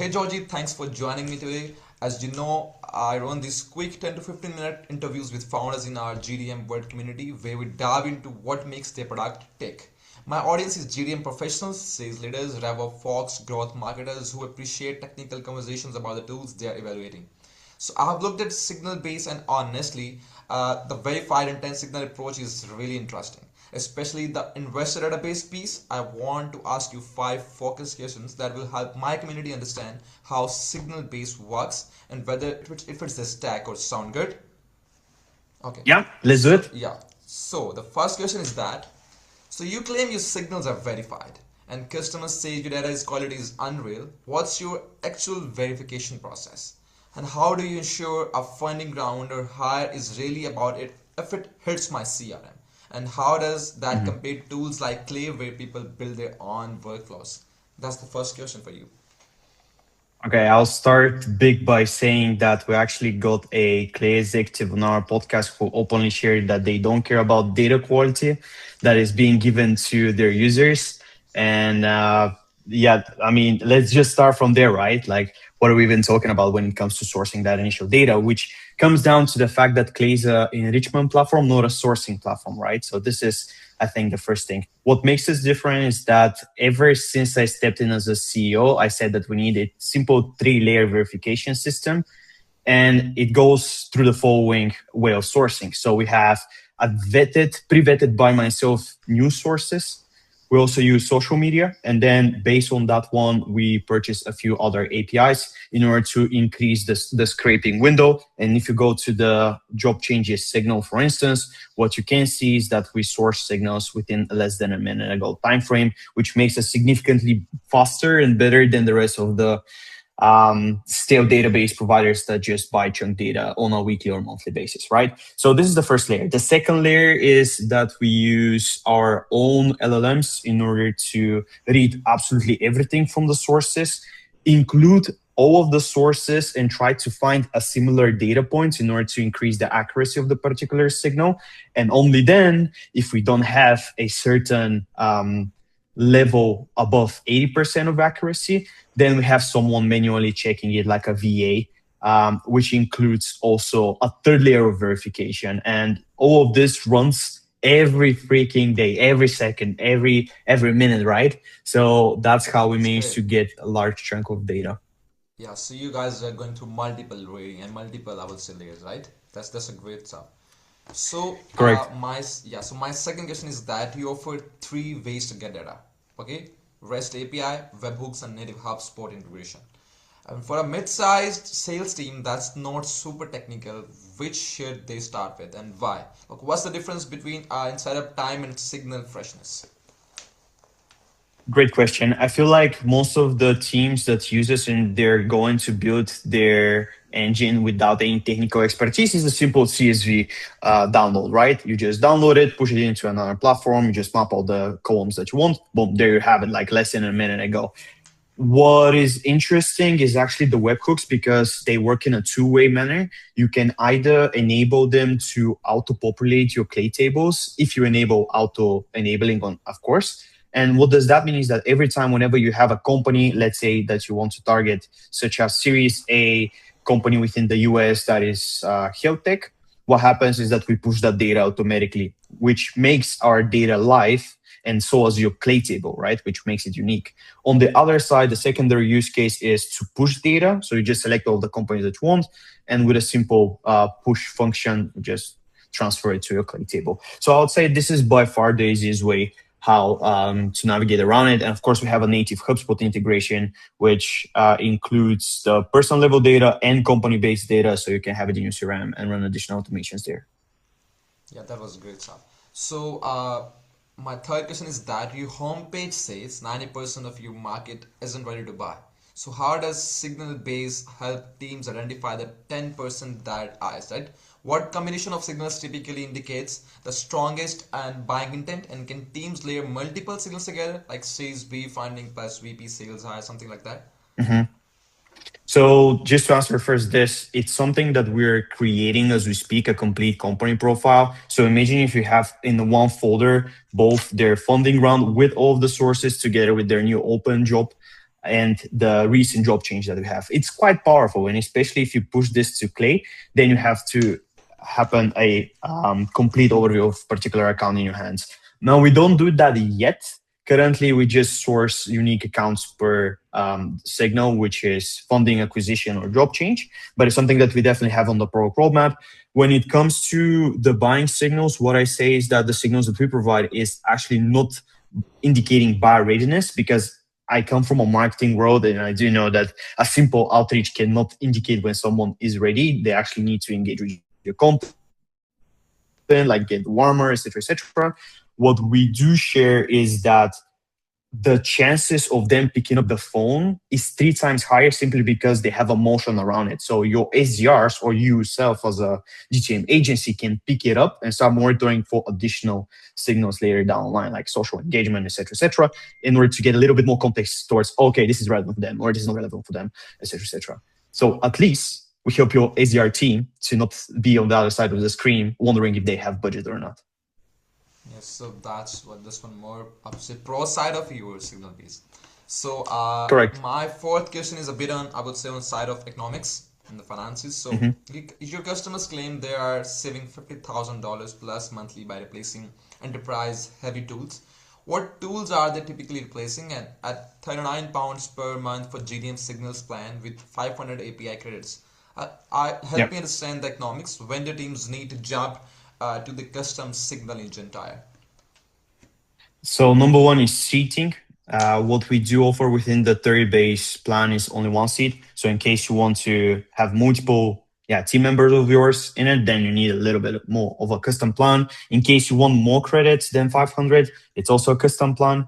Hey Georgie, thanks for joining me today. As you know, I run these quick 10 to 15 minute interviews with founders in our GTM World community where we dive into what makes their product tick. My audience is GTM professionals, sales leaders, RevOps folks, growth marketers who appreciate technical conversations about the tools they are evaluating. So I've looked at SignalBase and honestly, the verified intent signal approach is really interesting. Especially the investor database piece, I want to ask you 5 focus questions that will help my community understand how SignalBase works and whether it fits the stack or sound good. Okay. Yeah, let's do So it. yeah. So the first question is that so you claim your signals are verified and customers say your data's quality is unreal. What's your actual verification process? And how do you ensure a funding round or hire is really about it if it hits my CRM? And how does that Mhm. compare to tools like Clay where people build their own workflows? That's the first question for you. Okay, I'll start big by saying that we actually got a Clay executive on our podcast who openly shared that they don't care about data quality that is being given to their users. And yeah, I mean, let's just start from there, right? Like, what are we even talking about when it comes to sourcing that initial data, which comes down to the fact that Clay is an enrichment platform, not a sourcing platform, right? So this is, I think, the first thing. What makes us different is that ever since I stepped in as a CEO, I said that we need a simple 3-layer verification system. And it goes through the following way of sourcing. So we have pre-vetted by myself news sources. We also use social media. And then based on that one, we purchase a few other APIs in order to increase the scraping window. And if you go to the job changes signal, for instance, what you can see is that we source signals within less than a minute ago time frame, which makes us significantly faster and better than the rest of the stale database providers that just buy chunk data on a weekly or monthly basis, right? So this is the first layer. The second layer is that we use our own LLMs in order to read absolutely everything from the sources, include all of the sources and try to find a similar data points in order to increase the accuracy of the particular signal. And only then, if we don't have a certain level above 80% of accuracy, then we have someone manually checking it like a VA, which includes also a third layer of verification. And all of this runs every freaking day, every second, every minute, right? So that's how we That's manage great. to get a large chunk of data. Yeah, so you guys are going through multiple rating and multiple, I will say, layers, right? That's a great stuff. So Correct. my second question is that you offer 3 ways to get data. Okay, REST API, webhooks, and native HubSpot integration. And for a mid-sized sales team that's not super technical, which should they start with and why? Like, what's the difference between in setup time and signal freshness? Great question. I feel like most of the teams that use this and they're going to build their engine without any technical expertise is a simple CSV download, right? You just download it, push it into another platform, you just map all the columns that you want. Boom, there you have it, like less than a minute ago. What is interesting is actually the webhooks because they work in a two-way manner. You can either enable them to auto-populate your clay tables if you enable auto-enabling on, of course. And what does that mean is that every time whenever you have a company, let's say that you want to target, such as Series A company within the US that is health tech, what happens is that we push that data automatically, which makes our data live and so as your clay table, right? Which makes it unique. On the other side, the secondary use case is to push data. So you just select all the companies that you want, and with a simple push function, just transfer it to your clay table. So I would say this is by far the easiest way how to navigate around it. And of course, we have a native HubSpot integration, which includes the personal level data and company-based data, so you can have it in your CRM and run additional automations there. Yeah, that was great stuff. So, my third question is that your homepage says 90% of your market isn't ready to buy. So, how does Signal Base help teams identify the 10% that is, right? What combination of signals typically indicates the strongest and buying intent, and can teams layer multiple signals together, like sales B finding plus VP sales high, something like that? Mhm. So just to answer first this, it's something that we're creating as we speak, a complete company profile. So imagine if you have in the one folder both their funding round with all of the sources together with their new open job. and the recent job change that we have. It's quite powerful, and especially if you push this to Clay, then you have to happen a complete overview of particular account in your hands. Now we don't do that yet. Currently, we just source unique accounts per signal, which is funding, acquisition, or job change. But it's something that we definitely have on the product roadmap. When it comes to the buying signals, what I say is that the signals that we provide is actually not indicating buyer readiness, because I come from a marketing world and I do know that a simple outreach cannot indicate when someone is ready. They actually need to engage with your content, like get warmer, etc., etc. What we do share is that the chances of them picking up the phone is 3 times higher, simply because they have a motion around it. So your SDRs or you yourself as a GTM agency can pick it up and start monitoring for additional signals later down the line, like social engagement, etc., in order to get a little bit more context towards, okay, this is relevant for them or this is not relevant for them, etc. So at least we help your SDR team to not be on the other side of the screen wondering if they have budget or not. Yes, so that's what this one more, I would say, pro side of your signal base. So Correct. my fourth question is a bit on, I would say, on side of economics and the finances. So Mhm. your customers claim they are saving $50,000 plus monthly by replacing enterprise heavy tools. What tools are they typically replacing? And at £39 per month for GTM signals plan with 500 API credits. I help Yep. me understand the economics. When the teams need to jump to the custom signal engine tire. So number one is seating. What we do offer within the 30 base plan is only one seat. So in case you want to have multiple team members of yours in it, then you need a little bit more of a custom plan. In case you want more credits than 500, it's also a custom plan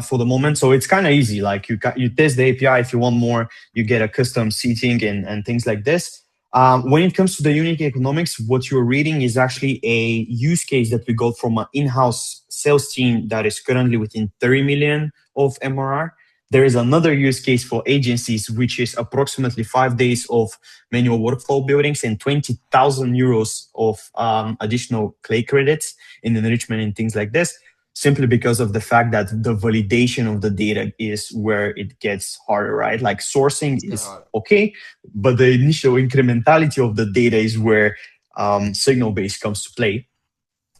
for the moment. So it's kind of easy. Like you test the API. If you want more, you get a custom seating and things like this. When it comes to the unique economics, what you're reading is actually a use case that we got from an in-house sales team that is currently within 30 million of MRR. There is another use case for agencies, which is approximately 5 days of manual workflow buildings and 20,000 euros of additional Clay credits in enrichment and things like this, simply because of the fact that the validation of the data is where it gets harder, right? Like sourcing It's kind of is hard. okay, but the initial incrementality of the data is where SignalBase comes to play.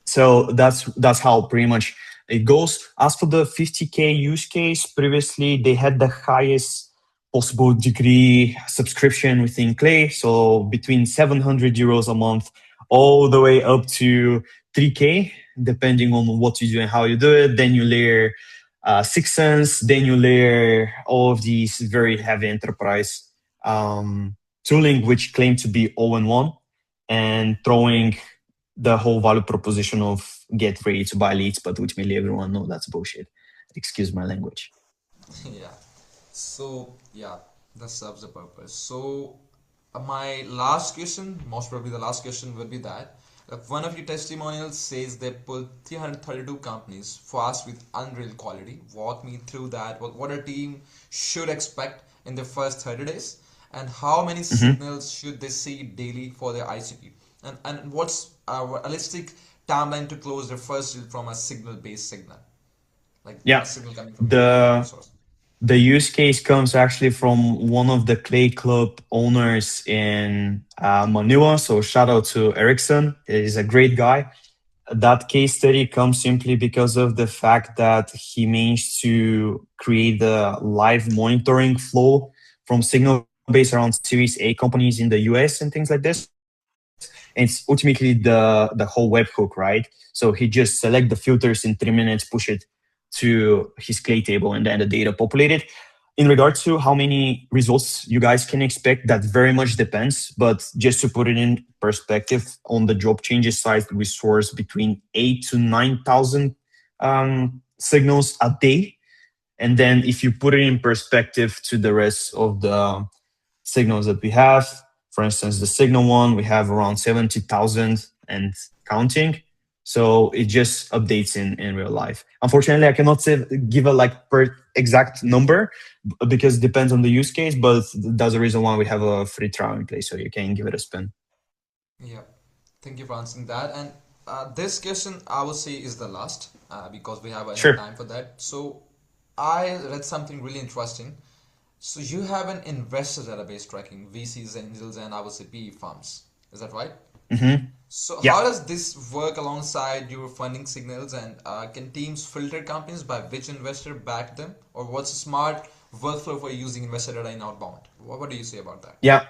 So that's how pretty much it goes. As for the 50K use case, previously they had the highest possible degree subscription within Clay, so between 700 euros a month all the way up to 3K, depending on what you do and how you do it. Then you layer Six Sense, then you layer all of these very heavy enterprise tooling, which claim to be all-in-one, and throwing the whole value proposition of get ready to buy leads, but ultimately everyone know that's bullshit. Excuse my language. Yeah. So yeah, that serves the purpose. So my last question, most probably the last question, will be that if one of your testimonials says they pulled 332 companies fast with unreal quality, walk me through that. What a team should expect in the first 30 days, and how many Mhm. signals should they see daily for their ICP, and what's a realistic timeline to close their first deal from a signal based signal, like a Yeah. signal coming from your The source. the use case comes actually from one of the Clay Club owners in Manila. So shout out to Ericson. He's a great guy. That case study comes simply because of the fact that he managed to create the live monitoring flow from SignalBase around Series A companies in the US and things like this. And it's ultimately the whole webhook, right? So he just select the filters in 3 minutes, push it to his Clay table, and then the data populated. In regards to how many results you guys can expect, that very much depends. But just to put it in perspective, on the job changes side, we source between 8 to 9,000 signals a day. And then if you put it in perspective to the rest of the signals that we have, for instance, the signal one, we have around 70,000 and counting. So it just updates in real life. Unfortunately, I cannot say, give a like per exact number because it depends on the use case, but that's the reason why we have a free trial in place, so you can give it a spin. Yeah, thank you for answering that. And this question, I would say, is the last because we have enough Sure. time for that. So, I read something really interesting. So you have an investor database tracking VCs, angels, and I would say PE firms. Is that right? Hmm. So Yeah. how does this work alongside your funding signals, and can teams filter companies by which investor backed them, or what's a smart workflow for using investor data in outbound? What do you say about that? Yeah.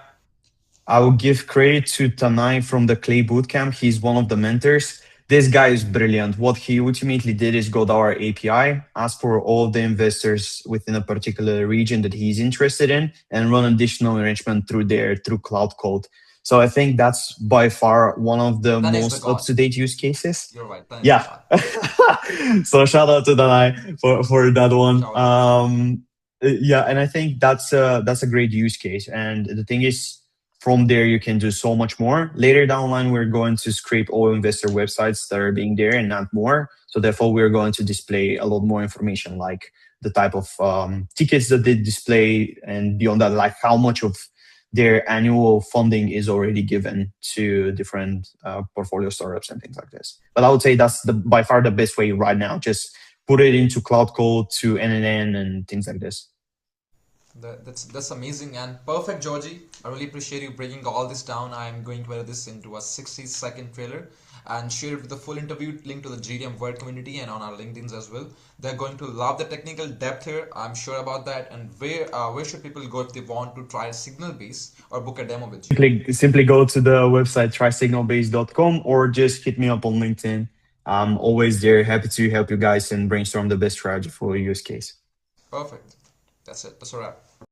I will give credit to Tanay from the Clay Bootcamp. He's one of the mentors. This guy is brilliant. What he ultimately did is go to our API, ask for all the investors within a particular region that he's interested in, and run additional enrichment through there through Cloud Code. So I think that's by far one of the Tanay is the most up god. to date use cases. You're right. Tanay is the Yeah. god. So shout out to Tanay for that one. Shout out. Yeah, and I think that's a great use case. And the thing is, from there you can do so much more. Later down the line, we're going to scrape all investor websites that are being there and not more. So therefore, we're going to display a lot more information, like the type of tickets that they display, and beyond that, like how much of their annual funding is already given to different portfolio startups and things like this. But I would say that's the by far the best way right now. Just put it into Cloud Code to NNN and things like this. That's amazing and perfect, Georgie. I really appreciate you breaking all this down. I'm going to edit this into a 60-second trailer and share it with the full interview link to the GTM World community and on our LinkedIn's as well. They're going to love the technical depth here. I'm sure about that. And where should people go if they want to try SignalBase or book a demo with you? Simply go to the website trysignalbase.com or just hit me up on LinkedIn. I'm always there, happy to help you guys and brainstorm the best strategy for your use case. Perfect. That's it. That's a wrap.